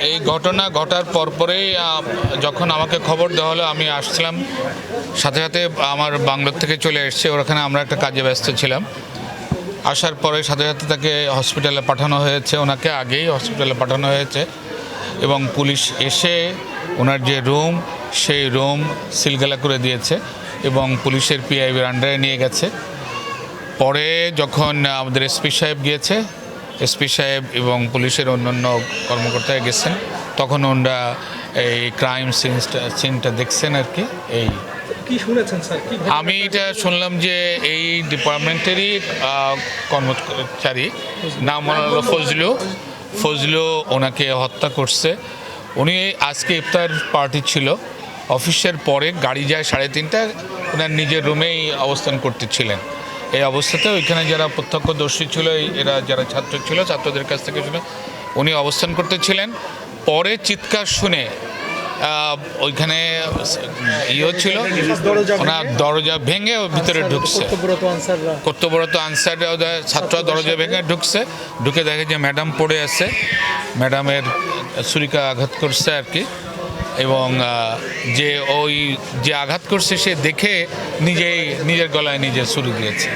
এই ঘটনা ঘটার পরপরেই যখন আমাকে খবর দেওয়া হলো আমি আসছিলাম, সাথে সাথে আমার বাংলোর থেকে চলে এসেছে। ওখানে আমরা একটা কাজে ব্যস্ত ছিলাম। আসার পরে সাথে সাথে তাকে হসপিটালে পাঠানো হয়েছে, ওনাকে আগেই হসপিটালে পাঠানো হয়েছে এবং পুলিশ এসে ওনার যে রুম সেই রুম সিলগালা করে দিয়েছে এবং পুলিশের পিআইবির আন্ডারে নিয়ে গেছে। পরে যখন আমাদের এসপি সাহেব গিয়েছে, এসপি সাহেব এবং পুলিশের অন্যান্য কর্মকর্তারা গেছেন, তখন ওনারা এই ক্রাইম সিনটা দেখছেন আর কি। এই কি শুনেছেন স্যার? আমি এটা শুনলাম যে এই ডিপার্টমেন্টেরই কর্মচারী, নাম হলো ফজলু ওনাকে হত্যা করছে। উনি আজকে ইফতার পার্টি ছিল, অফিসের পরে গাড়ি যায় 3:30টায়, ওনার নিজের রুমেই অবস্থান করতেছিলেন। এই অবস্থাতে ওইখানে যারা প্রত্যক্ষদর্শী ছিল, এরা যারা ছাত্র ছিল, ছাত্রদের কাছ থেকে শুনে উনি অবস্থান করতেছিলেন। পরে চিৎকার শুনে ওইখানে ছিল, ওনার দরজা ভেঙে ভিতরে ঢুকছে। কর্তব্যরত আনসার ছাত্ররা দরজা ভেঙে ঢুকে দেখে যে ম্যাডাম পড়ে আছে, ম্যাডামের ছুরিকা আঘাত করছে আর কি। এবং যে ওই যে আঘাত করছে সে দেখে নিজের গলায় নিজে ছুরি দিয়েছে।